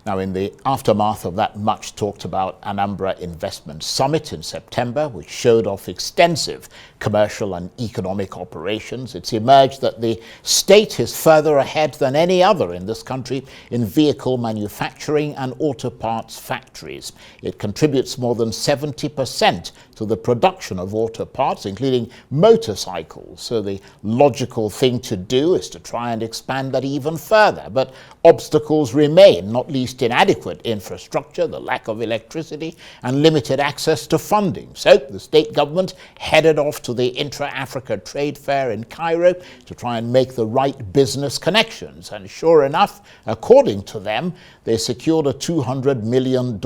Now, in the aftermath of that much talked about Anambra Investment Summit in September, which showed off extensive commercial and economic operations, it's emerged that the state is further ahead than any other in this country in vehicle manufacturing and auto parts factories. It contributes more than 70% to the production of auto parts, including motorcycles. So the logical thing to do is to try and expand that even further. But obstacles remain, not least inadequate infrastructure, the lack of electricity, and limited access to funding. So the state government headed off to the Intra-Africa Trade Fair in Cairo to try and make the right business connections. And sure enough, according to them, they secured a $200 million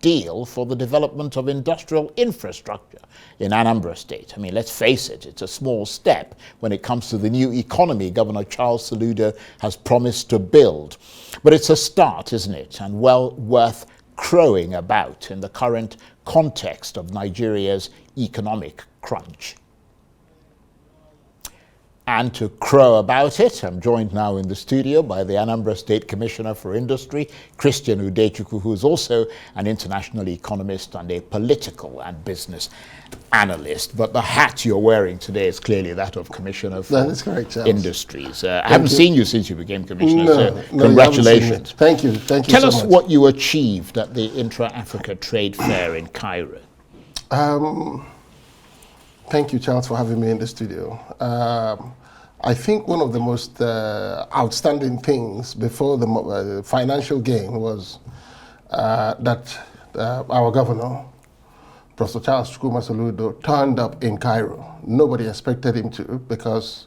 deal for the development of industrial infrastructure in Anambra State. I mean, let's face it, it's a small step when it comes to the new economy Governor Charles Soludo has promised to build. But it's a start, isn't it? And well worth crowing about in the current context of Nigeria's economic crunch. And to crow about it, I'm joined now in the studio by the Anambra State Commissioner for Industry, Christian Udechukwu, who is also an international economist and a political and business analyst. But the hat you're wearing today is clearly that of Commissioner for Industries. I haven't seen you since you became Commissioner, so congratulations. Thank you. Thank you Tell so us much. what you achieved at the Intra-Africa Trade Fair in Cairo. Thank you, Charles, for having me in the studio. I think one of the most outstanding things before the financial gain was that our governor, Professor Charles Soludo, turned up in Cairo. Nobody expected him to, because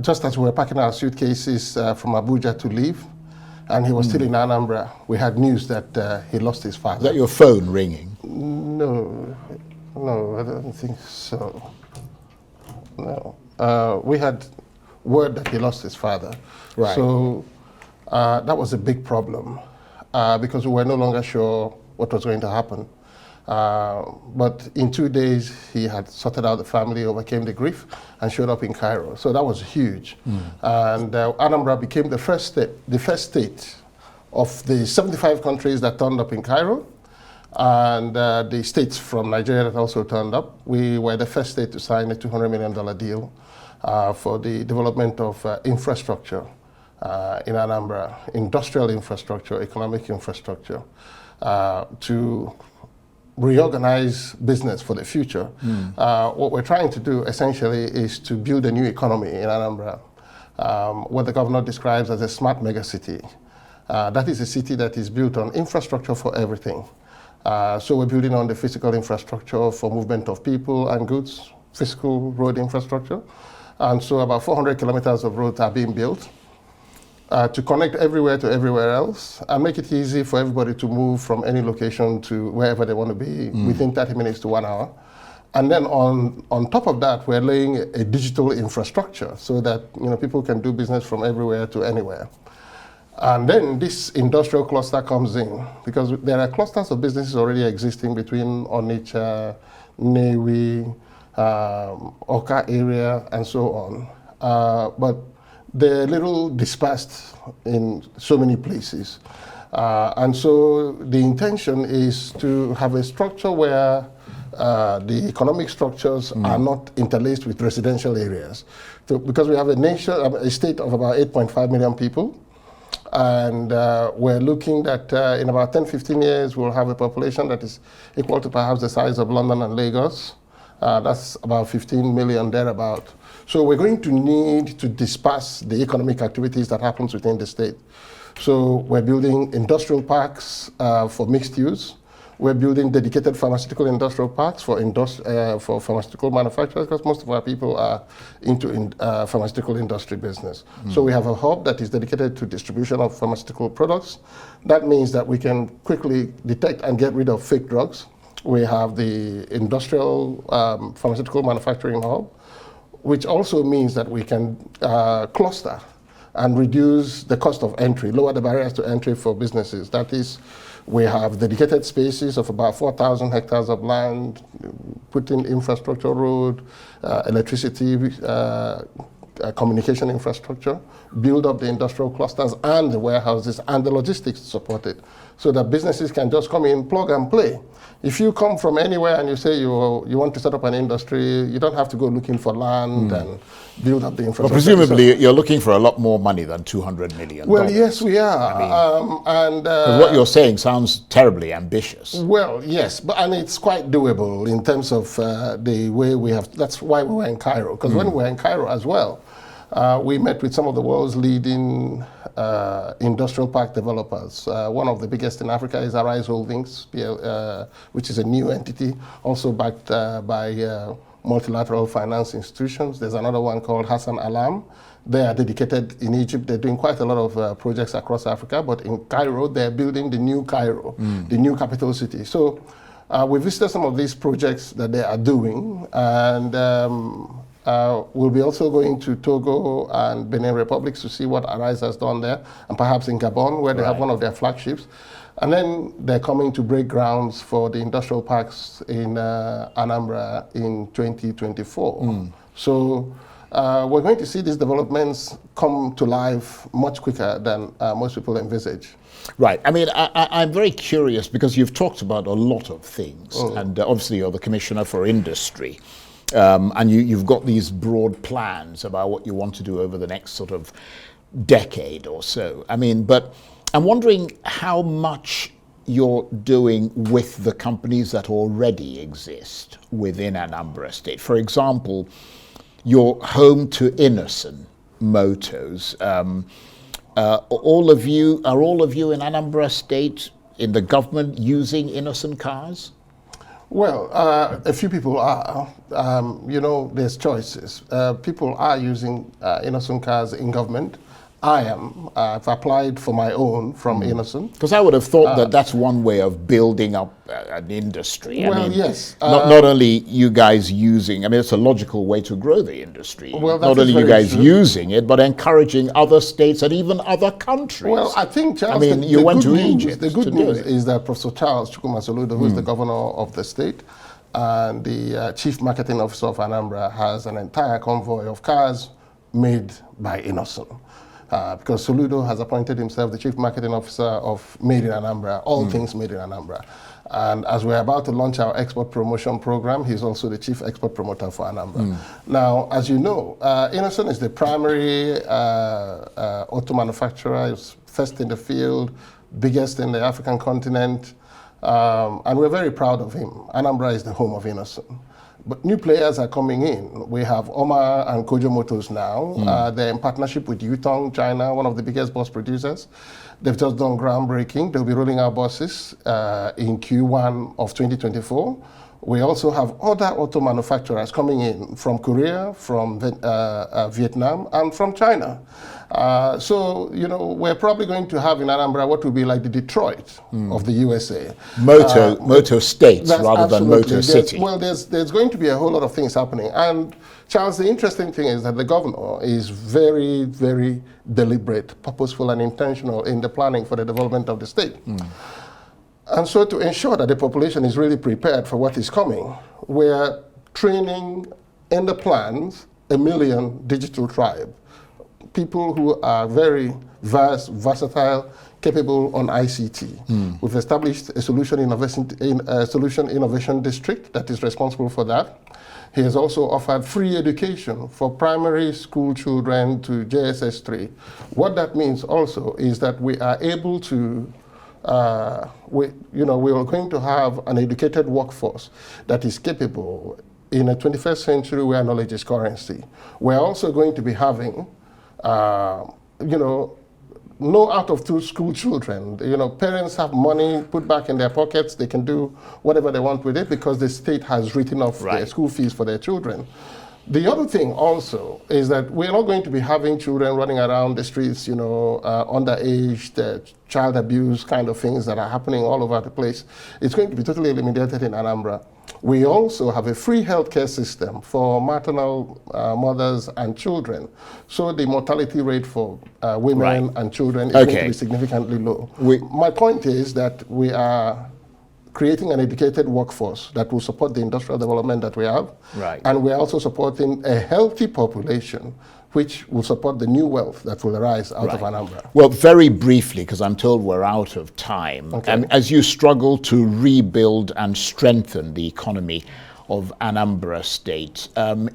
just as we were packing our suitcases from Abuja to leave, and he was still in Anambra, we had news that he lost his father. Is that your phone ringing? No, I don't think so. No. We had word that he lost his father. Right. So that was a big problem because we were no longer sure what was going to happen. But in 2 days, he had sorted out the family, overcame the grief, and showed up in Cairo. So that was huge. And Anambra became the first state of the 75 countries that turned up in Cairo, and the states from Nigeria that also turned up. We were the first state to sign a $200 million deal for the development of infrastructure in Anambra, industrial infrastructure, economic infrastructure, to reorganize business for the future. What we're trying to do essentially is to build a new economy in Anambra, what the governor describes as a smart megacity. That is a city that is built on infrastructure for everything. So we're building on the physical infrastructure for movement of people and goods, physical road infrastructure. And so about 400 kilometers of roads are being built to connect everywhere to everywhere else and make it easy for everybody to move from any location to wherever they want to be within 30 minutes to 1 hour. And then on top of that, we're laying a digital infrastructure so that people can do business from everywhere to anywhere. And then this industrial cluster comes in, because there are clusters of businesses already existing between Onitsha, Newi, Oka area, and so on. But they're a little dispersed in so many places. And so the intention is to have a structure where the economic structures are not interlaced with residential areas. So, because we have a state of about 8.5 million people, and we're looking that in about 10, 15 years, we'll have a population that is equal to perhaps the size of London and Lagos. That's about 15 million thereabout. So we're going to need to disperse the economic activities that happens within the state. So we're building industrial parks for mixed use. We're building dedicated pharmaceutical industrial parks for pharmaceutical manufacturers, because most of our people are into pharmaceutical industry business. So we have a hub that is dedicated to distribution of pharmaceutical products. That means that we can quickly detect and get rid of fake drugs. We have the industrial pharmaceutical manufacturing hub, which also means that we can cluster and reduce the cost of entry, lower the barriers to entry for businesses. That is, we have dedicated spaces of about 4,000 hectares of land, put in infrastructure, road, electricity, communication infrastructure, build up the industrial clusters and the warehouses and the logistics to support it, so that businesses can just come in, plug and play. If you come from anywhere and you say you want to set up an industry, you don't have to go looking for land and build up the infrastructure. Well, presumably you're looking for a lot more money than $200 million. Well, yes, we are. Because what you're saying sounds terribly ambitious. Well, yes, and it's quite doable in terms of the way we have. That's why we were in Cairo, because when we were in Cairo as well, we met with some of the world's leading industrial park developers. One of the biggest in Africa is Arise Holdings, which is a new entity, also backed by multilateral finance institutions. There's another one called Hassan Alam. They are dedicated in Egypt. They're doing quite a lot of projects across Africa, but in Cairo, they're building the new Cairo, the new capital city. So we visited some of these projects that they are doing, and we'll be also going to Togo and Benin Republics to see what Arise has done there, and perhaps in Gabon, where they have one of their flagships. And then they're coming to break grounds for the industrial parks in Anambra in 2024. So we're going to see these developments come to life much quicker than most people envisage. Right. I mean, I'm very curious because you've talked about a lot of things, and obviously you're the Commissioner for Industry. And you've got these broad plans about what you want to do over the next sort of decade or so. I mean, but I'm wondering how much you're doing with the companies that already exist within Anambra State. For example, you're home to Innocent Motors. Are all of you in Anambra State in the government using Innocent cars? Well, a few people are. You know, there's choices. People are using Innocent cars in government. I am. I've applied for my own from Innocent. Because I would have thought that that's one way of building up an industry. Well, I mean, yes. Not only you guys using, I mean, it's a logical way to grow the industry. Well, not only you guys using it, but encouraging other states and even other countries. Well, I think, Charles, I mean, you went to Egypt. The good news is that Professor Charles Chukwuma, who is the governor of the state, and the chief marketing officer of Anambra has an entire convoy of cars made by Innocent. Because Soludo has appointed himself the chief marketing officer of Made in Anambra, all things Made in Anambra. And as we're about to launch our export promotion program, he's also the chief export promoter for Anambra. Now, as you know, Innocent is the primary auto manufacturer, is first in the field, biggest in the African continent, and we're very proud of him. Anambra is the home of Innocent. But new players are coming in. We have Omar and Kojo Motors now. They're in partnership with Yutong, China, one of the biggest bus producers. They've just done groundbreaking. They'll be rolling out buses in Q1 of 2024. We also have other auto manufacturers coming in from Korea, from Vietnam, and from China. So, you know, we're probably going to have in Anambra what will be like the Detroit of the USA. Motor states rather than motor city. Well, there's going to be a whole lot of things happening. And Charles, the interesting thing is that the governor is very, very deliberate, purposeful, and intentional in the planning for the development of the state. And so to ensure that the population is really prepared for what is coming, we're training in the plans 1 million digital tribe, people who are very versatile, capable on ICT. We've established a solution innovation district that is responsible for that. He has also offered free education for primary school children to JSS 3. What that means also is that we are able to we are going to have an educated workforce that is capable in a 21st century where knowledge is currency. We're also going to be having, no out of two school children. Parents have money put back in their pockets. They can do whatever they want with it because the state has written off their school fees for their children. The other thing also is that we're not going to be having children running around the streets, underage, child abuse kind of things that are happening all over the place. It's going to be totally eliminated in Anambra. We also have a free healthcare system for maternal mothers and children. So the mortality rate for women and children is going to be significantly low. My point is that we are creating an educated workforce that will support the industrial development that we have. And we're also supporting a healthy population which will support the new wealth that will arise out of Anambra. Well, very briefly, because I'm told we're out of time, Okay. as you struggle to rebuild and strengthen the economy of Anambra State,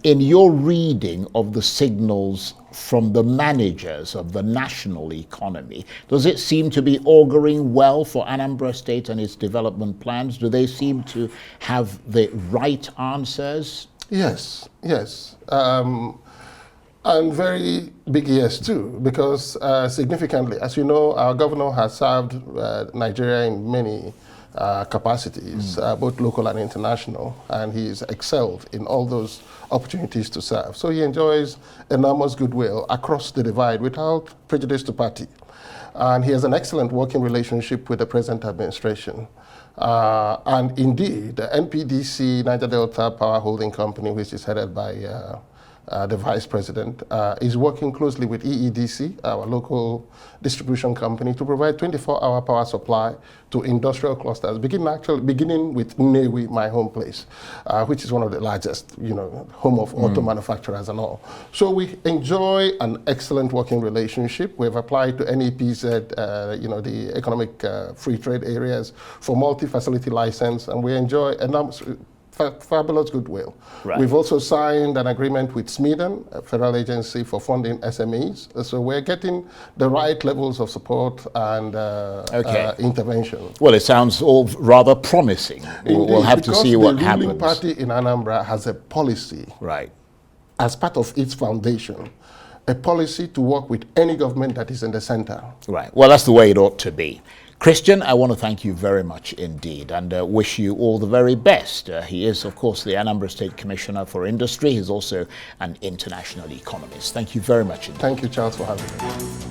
in your reading of the signals from the managers of the national economy, does it seem to be auguring well for Anambra State and its development plans? Do they seem to have the right answers? Yes, yes. And very big yes too, because significantly, as you know, our governor has served Nigeria in many capacities, both local and international, and he's excelled in all those opportunities to serve. So he enjoys enormous goodwill across the divide without prejudice to party. And he has an excellent working relationship with the present administration. And indeed, the NPDC, Niger Delta Power Holding Company, which is headed by the Vice President, is working closely with EEDC, our local distribution company, to provide 24-hour power supply to industrial clusters, beginning with Nnewi, my home place, which is one of the largest, home of auto manufacturers and all. So we enjoy an excellent working relationship. We've applied to NEPZ, the economic free trade areas for multi-facility license, and we enjoy enormous fabulous goodwill. Right. We've also signed an agreement with SMEDEN, a federal agency for funding SMEs. So we're getting the right levels of support and intervention. Well, it sounds all rather promising. Indeed, we'll have to see what happens. The ruling party in Anambra has a policy, right, as part of its foundation, a policy to work with any government that is in the center. Right. Well, that's the way it ought to be. Christian, I want to thank you very much indeed and wish you all the very best. He is, of course, the Anambra State Commissioner for Industry. He's also an international economist. Thank you very much indeed. Thank you, Charles, for having me.